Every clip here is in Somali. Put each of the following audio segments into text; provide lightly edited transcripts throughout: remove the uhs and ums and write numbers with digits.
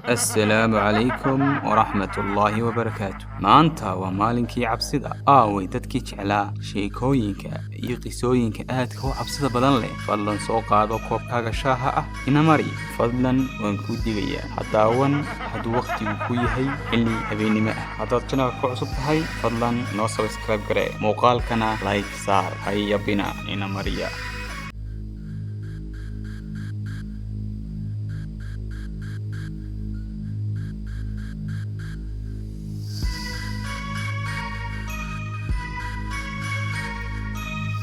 السلام عليكم ورحمة الله وبركاته. maanta waa maalinkii cabsida aaway dadkii jeclaa sheekooyinka iyo qisooyinka aadka u cabsida badan leh. fadlan soo qaado koobkaaga shaaha ah ina mari. fadlan waan kuu digayaa hadaawan hadduu waqtigu ku yahay xilli habeenimo ah. haddaad channelka ku cusub tahay fadlan noo subscribe garee, muuqaalkana like saar. hayabina ina mariya.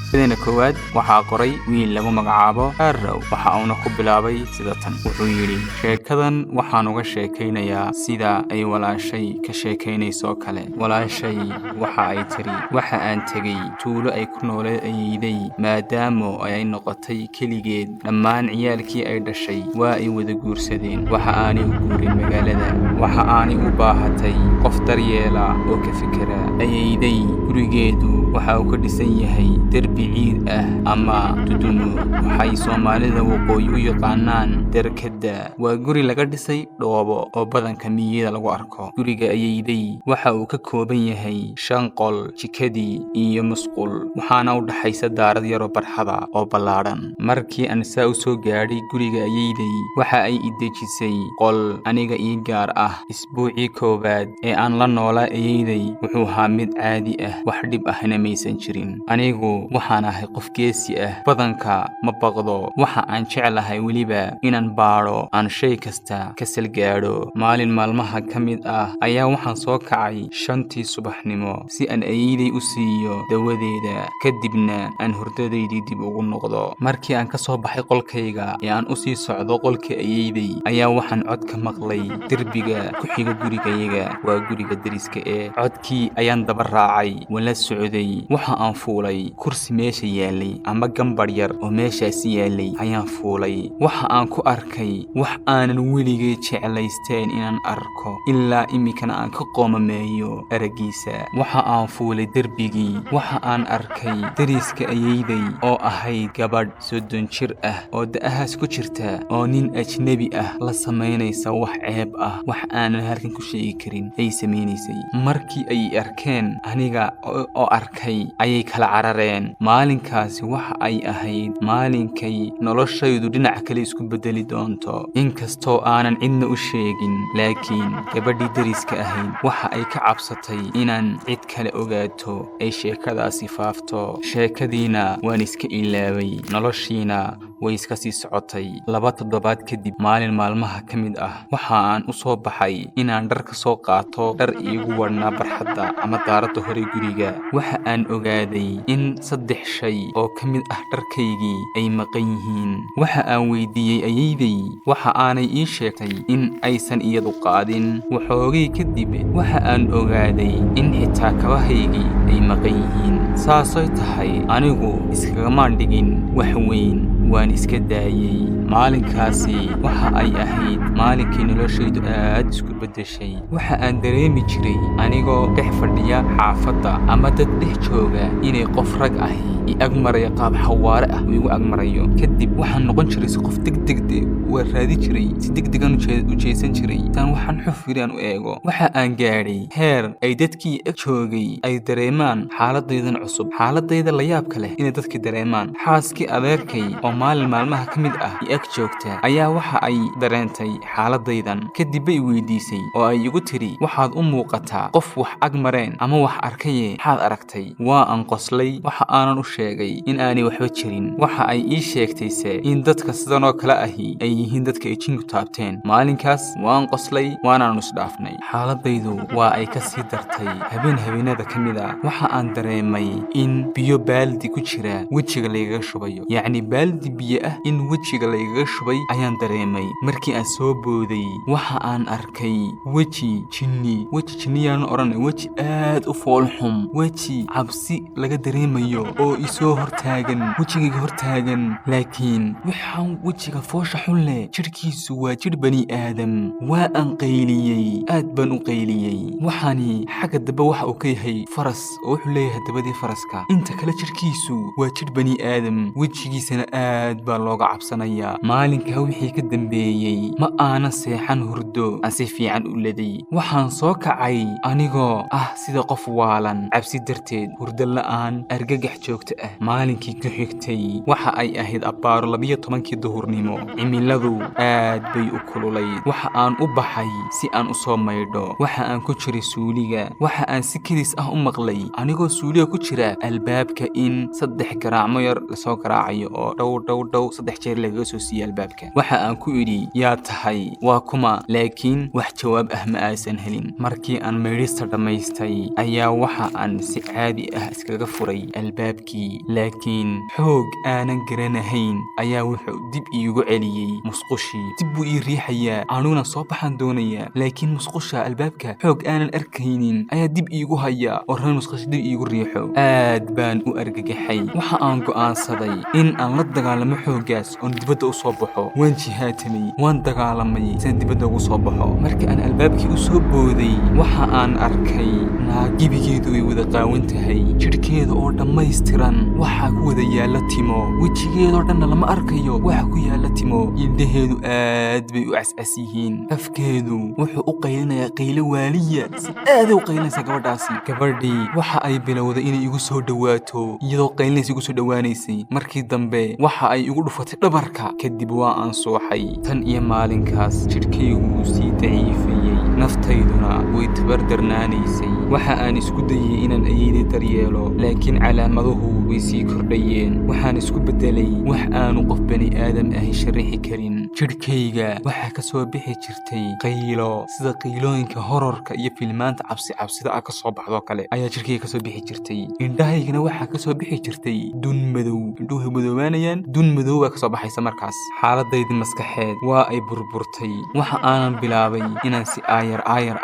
sidayna koowaad waxaa qoray wiil lagu magacaabo Arrow. waxa uuna ku bilaabay sida tan. wuxuu yidhi, sheekadan waxaan uga sheekaynayaa sida ay walaashay ka sheekaynayso kale. walaashay waxa ay tiri, waxa aan tegey tuulo ay ku nooleed ayeeyday maadaama ay noqotay keligeed. dhammaan ciyaalkii ay dhashay waa ay wada guursadeen. waxa aanay u guurin magaalada. waxa aanay u baahatay qof daryeela oo ka fikira. ayeeyday gurigeedu waxa uu ka dhisan yahay derbi ciid ah ama dudumo. waxay Soomaalida waqooyi u yaqaanaan derkada. waa guri laga dhisay dhoobo oo badanka miyada lagu arko. guriga ayeeyday waxa uu ka kooban yahay 5 qol, jikadii iyo musqul. waxaana u dhaxaysa daarad yar oo barxada oo ballaadhan. markii aan saa u soo gaadhay guriga ayeeyday waxa ay i dejisay qol aniga ii gaar ah. isbuucii koowaad ee aan la noolaa ayeeyday wuxuu ahaa mid caadi ah, wax dhib ahna maysan jirin. anigu waxaan ahay qof geesi ah, badanka ma baqdo. waxa aan jeclahay weliba inaan baadho, aan shay kasta ka salgaadho. maalin maalmaha ka mid ah ayaa waxaan soo kacay 5tii subaxnimo si aan ayeeyday u siiyo dawadeeda, kadibna aan hurdadaydii dib ugu noqdo. markii aan ka soo baxay qolkayga ee aan u sii socdo qolka ayeeyday ayaa waxaan cod ka maqlay derbiga ku xiga gurigayaga. waa guriga deriska ee. codkii ayaan daba raacay, wala socday. waxa aan fuulay kursi meesha yaalay ama gambar yar oo meeshaasi yaalay ayaan fuulay. waxa aan ku arkay wax aanan weligay jeclaysteen inaan arko, ilaa imikana aan ka qoomameeyo aragiisa. waxa aan fuulay derbigii. waxa aan arkay deriska ayeeyday oo ahayd gabadh 30 jir ah oo da'ahaas ku jirta oo nin ajnabi ah la samaynaysa wax ceeb ah, wax aanan halkan ku sheegi karin ay samaynaysay. markii ay arkeen aniga oo arkay ayay kala carareen. maalinkaasi waxa ay ahayd maalinkay noloshaydu dhinac kale isku bedeli doonto. inkastoo aanan cidna u sheegin, laakiin gabadhii deriska ahayd waxa ay ka cabsatay inaan cid kale ogaato ay sheekadaasi faafto. sheekadiina waan iska ilaaway, noloshiina way iska sii socotay. 2 toddobaad kadib, maalin maalmaha ka mid ah waxa aan u soo baxay inaan dhar ka soo qaato, dhar iigu wadhnaa barxadda ama daaradda hore guriga. waxa aan ogaaday in 3 shay oo ka mid ah dharkaygii ay maqan yihiin. waxa aan weydiiyey ayeeyday, waxa aanay ii sheegtay in aysan iyadu qaadin. waxoogay kadib waxa aan ogaaday in xitaa kabahaygii ay maqan yihiin. saasay tahay anigu iskagamaan dhigin wax weyn, waan iska daayay. maalinkaasi waxa ay ahayd maalinkii noloshaydu aad isku beddeshay. waxa aan dareemi jiray anigoo dhex fadhiya xaafadda ama dad dhex jooga inay qof rag ahi i ag maraya qaab xawaare ah uu igu ag marayo. kadib waxaan noqon jiray si qof degdeg waa raadi jiray, si degdegan u jeesan jiray tan waxaan xufiraan u eego. waxa aan gaadhay heer ay dadkii ag joogay ay dareemaan xaaladaydan cusub, xaaladayda la yaabka leh inay dadkii dareemaan. xaaskii adeerkay oo maalin maalmaha ka mid ah i ag joogta ayaa waxa ay dareentay xaaladaydan. kadib bay weydiisay oo ay igu tiri, waxaad u muuqataa qof wax ag mareen ama wax arkaye maxaad aragtay? waa aan qoslay. waxa aanan u sheegay in aanay waxba jirin. waxa ay ii sheegtayse in dadka sidan oo kale ahi ay yihiin dadka ay jinku taabteen. maalinkaas waan qoslay, waanaan isdhaafnay. xaaladaydu waa ay ka sii dartay. habeenada ka mid ah waxa aan dareemay in biyo baaldi ku jira wejiga laygaga shubayo, yacni baaldi biyo ah in wejiga laygaga shubay ayaan dareemay. markii aan soo booday waxa aan arkay weji jinniyaan odhanay, weji aad u foolxum, weji cabsi laga dareemayo oo isoo hortaagan, wejigayga hortaagan. laakiin waxaan wejiga foosha xun leh jidhkiisu waa jidh bani aadam. waa aan qayliyey, aad baan u qayliyey. waxaani xagga dambe waxa uu ka yahay faras oo wuxuu leeyahay dabadii faraska. inta kale jidhkiisu waa jidh bani aadam, wejigiisana aad baa looga cabsanayaa. maalinkaa wixii ka dambeeyey ma aanan seexan hurdo aan si fiican u leday. waxaan soo kacay anigoo ah sida qof waalan, cabsi darteed, hurdo la'aan, argagax joogto ah. maalinkii ku xigtay waxa ay ahayd abbaaro 12 duhurnimo. cimiladu aad bay u kululayd. waxa aan u baxay si aan u soo maydho. waxa aan ku jiray suuliga. waxa aan si kedis ah u maqlay anigoo suuliga ku jira albaabka in 3 garaacmo yar lasoo garaacayo oo dhow 3 jeer lagaga soo siiyay albaabka. waxa aan ku idhi yaa tahay, waa kuma, laakiin wax jawaab ah ma aysan helin. markii aan maydhista dhammaystay ayaa waxa aan si caadi ah iskaga furay albaabkii, laakiin xoog aanan garanahayn ayaa wuxuu dib iigu celiyey musqushii. dib buu ii riixayaa, aniguna soo baxaan doonayaa, laakiin musqusha albaabka xoog aanan arkaynin ayaa dib iigu haya oo rabay musqusha dib iigu riixo. aad baan u argagaxay. waxa aan go'aansaday in aan la dagaalamo xooggaas oon dibadda u soo baxo. waan jihaatamay, waan dagaalamay sidaan dibadda ugu soo baxo. markii aan albaabkii u soo booday waxa aan arkay naagibigeedu way wada qaawan tahay, jidhkeeda oo dhammaystiran waxaa ku wada yaalla timo. wejigeedoo dhanna lama arkayo, waxa ku yaalla timo. indhaheedu aad bay u cascas yihiin. afkeedu wuxuu u qaylinayaa qaylo waaliya. si aaday u qaylinaysaa gabadhaasi. gabadhii waxa ay bilowday inay igu soo dhowaato iyadoo qaylinaysa igu soo dhowaanaysay. markii dambe waxa ay igu dhufatay dhabarka. kadib waa aan suuxay. tan iyo maalinkaas jidhkaygu wuu sii daciifayey, naftayduna way tabardarnaanaysay. waxa aan isku dayay inaan ayeeday daryeelo, laakiin calaamaduhu way sii kordhayeen. waxaan isku beddelay wax aanu qof bani aadam ahi sharixi karin. jidhkayga waxaa ka soo bixi jirtay qaylo sida qaylooyinka hororka iyo filmaanta cabsida ah ka soo baxdo kale ayaa jidhkayga ka soo bixi jirtay. indhahaygana waxaa ka soo bixi jirtay dun madow. indhuhu madoobaanayaan, dun madow baa ka soo baxaysa. markaas xaaladaydii maskaxeed waa ay burburtay. waxa aanan bilaabay inaan si aayar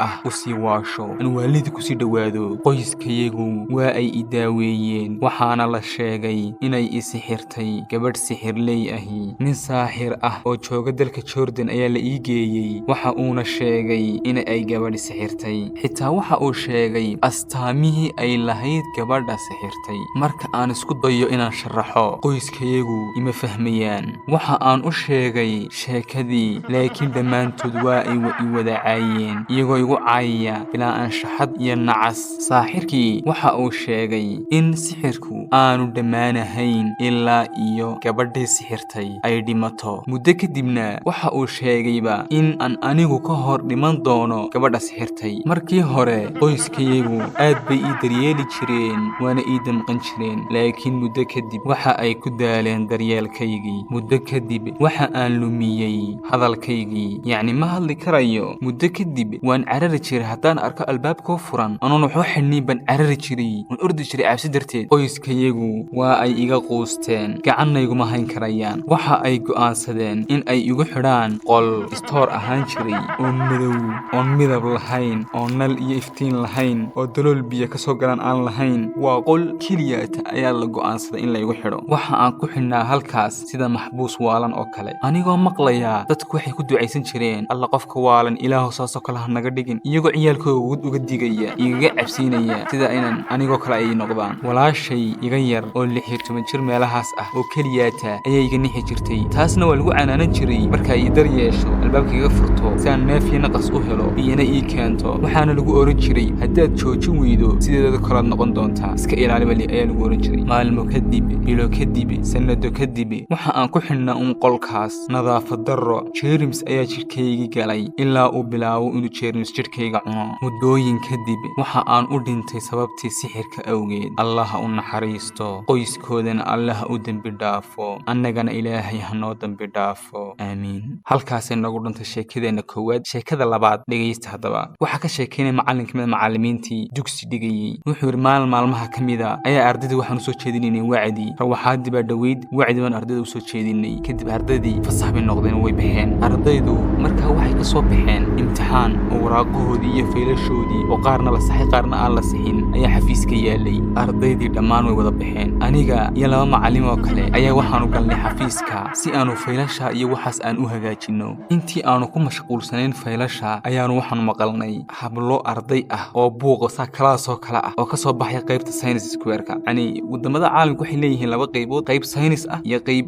ah u sii waasho, aan waalidii kusii dhowaado. qoyskayagu waa ay i daaweeyeen. waxaana la sheegay inay i sixirtay gabadh sixirley ahi. nin saaxir ah oo jooga dalka Jordan ayaa la ii geeyey. waxa uuna sheegay in ay gabadh sixirtay. xitaa waxa uu sheegay astaamihii ay lahayd gabadha sixirtay. marka aan isku dayo inaan sharaxo, qoyskayagu ima fahmayaan. waxa aan u sheegay sheekadii, laakiin dhammaantood waa ay i wada caayeen, iyagoo igu caayaya bilaa anshaxad iyo nacas. saaxirkii waxa uu sheegay in sixirku aanu dhammaanahayn ilaa iyo gabadhii sixirtay ay dhimato. muddo kadibna waxa uu sheegayba in aan anigu ka hor dhiman doono gabadha sixirtay. markii hore qoyskayagu aad bay ii daryeeli jireen, waana ii damqan jireen, laakiin muddo kadib waxa ay ku daaleen daryeelkaygii. muddo kadib waxa aan lumiyey hadalkaygii, yacni ma hadli karayo. muddo kadib waan carari jiray haddaan arko albaabkoo furan anoon waxu xidhnin baan carari jiray, waan ordi jiray cabsi darteed. qoyskayagu waa ay iga quusteen, gacannayguma hayn karayaan. waxa ay go'aansadeen in ay igu xidhaan qol istoor ahaan jiray oo madow, oon midab lahayn, oo nal iyo iftiin lahayn, oo dalool biyo ka soo galaan aan lahayn. waa qol keliyaata ayaa la go'aansaday in laygu xidho. waxa aan ku xidhnaa halkaas sida maxbuus waalan oo kale. anigoo maqlayaa dadku waxay ku ducaysan jireen, alla qofka waalan ilaahu saasoo kale ha naga dhigin, iyagoo ciyaalkooda uga digaya, igaga cabsiinaya sida inaan anigoo kale ay noqdaan. walaashay iga yar oo 16 jir meelahaas ah oo keliyaata ayaa iga nixi jirtay. taasna waa lagu canaanan jiray marka ay dar yeesho, albaabka iga furto si aan neef iyo naqas u helo, biyana ii keento. waxaana lagu oran jiray haddaad joojin weydo sideeda kalaad noqon doontaa, iska ilaaliba ayaa lagu oran jiray. maalmo kadib, bilo kadib, sanado kadib, waxa aan ku xidhnaa qolkaas nadaafad darro. jeermis ayaa jidhkaygii galay ilaa uu bilaabo inuu jeermis jidhkayga cuno. muddooyin kadib waxa aan u dhintay sababtii sixirka awgeed. allaha u naxariisto, qoyskoodana allaha u dembi dhaafo, annagana ilaahay ha noo dembi dhaafo, aamiin. halkaasay noogu dhintay sheekadeenna koowaad. sheekada labaad dhegaysta haddaba. waxaa ka sheekaynaya macallin ka mid a macallimiintii dugsi dhigayey. wuxuu yidhi maalmaha ka mida ayaa ardayda waxaan u soo jeedinaynay wacdi. rawaxaadii baa dhoweyd, wacdi baan ardayda u soo jeedinay. kadib ardaydii fasax bay noqdeen, way baxeen. ardaydu markaa waxay ka soo baxeen imtixaan oo waraaqahoodii iyo faylashoodii oo qaarna la saxay qaarna aan la sixin ayaa xafiiska yaalay. ardaydii dhammaan way wada baxeen. aniga iyo 2 macallin oo kale ayaa waxaanu galnay xafiiska si aanu faylasha iyo waxaas aan u hagaajino intii aanu ku mashquulsanayn faylasha ayaanu waxaan maqalnay hablo arday ah oo buuqa sa kalaas oo kala ah oo ka soo baxay qaybta science square-ka yani wadamada caalamka waxay leeyihiin laba qaybood qayb science ah iyo qayb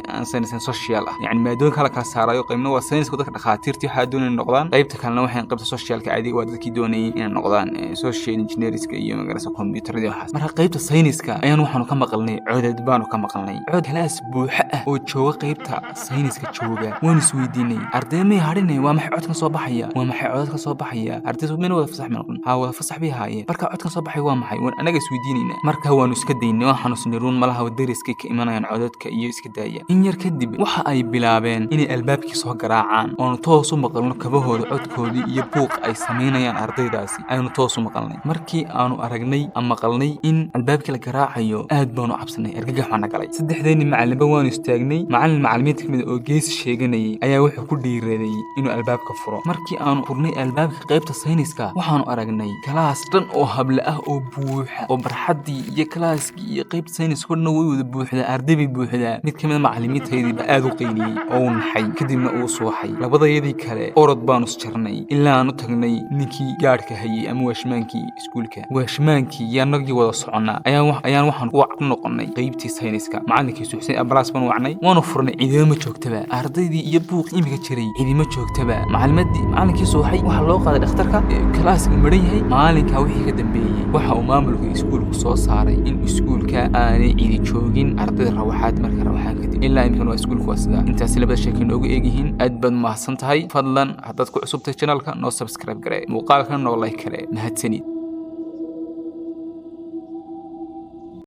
aan science social ah yani maadooyin kala saarayo qaybna waa science dadka dhakhaatiirtii waxa doonayaan noqdaan qaybta kalena waxay qaybta social-ka caadiga waa dadkii doonayeen inay noqdaan social engineers-ka iyo magarasa computer-da waxaas marka qaybta science-ka ayaan waxaanu ka maqalnay codad baanu ka maqalnay cod halaas buuxa ah oo jooga qaybta science-ka jooga waan isweydiinay ardaymay harinay waa maxay codkan soo baxaya waa maxay codadka soo baxaya ardaydu meel wada fasax noqon wada fasax bay haayeen marka codkan soo baxay waa maxay waan anaga isweydiinayna marka waanu iska daynay waxaanu sniruun malaha dariskii ka imanayaan codadka iyo iska daaya in yar kadib waxa ay bilaabeen inay albaabkii soo garaacaan oo toos u maqalno kabahooda codkoodii iyo buuq ay sameynayaan ardaydaasi aynu toos u maqalnay markii aanu aragnay ama maqalnay in albaabkii la garaacayo aad baanu cabsanay argagax waana galay saddexdeeni macalinba waanu istaagnay macallimiinta kamid oo gees sheeganayay ayaa wuxuu ku dhiiraday inuu albaabka furo markii aanu furnay albaabka qaybta sayniska waxaanu aragnay kalaas dhan oo habla ah oo buuxa oo barxadii iyo kalaaskii iyo qaybta sayniska dhan way wada buuxda arday buuxda mid kamid macallimiintaydii aad u qayliyay oo naxay kadibna uu sooxay labadayadii kale orod baanu isjarnay ilaa aanu tagnay ninkii gaadhka hayay ama waashmaankii iskuulka waashmaankii yanagii wada soconnaa ayaan waxaan ku noqonnay qaybtii sayniska macallinkii Xuseen Ablaas baan wacnay waanu furnay ciidamo joogtaba ardaydii iyo buuq imika jiray ciidamo joogtaba macallinkii sooxay waxa loo qaaday dhakhtarka kalaaska maran yahay maalinka wixii ka dambeeyay waxa uu maamulka iskuulku soo saaray in iskuulka aanay ciidi joogin ardayda rawaxaad marka rawaxaan kadib ilaa imkan waa iskuulku waa sida intaas labada sheekay noogu eegyihiin aad baad mahadsan tahay fadlan haddaad ku cusubtay channelka noo subscribe garee muuqaalkan noo like garee mahadsanid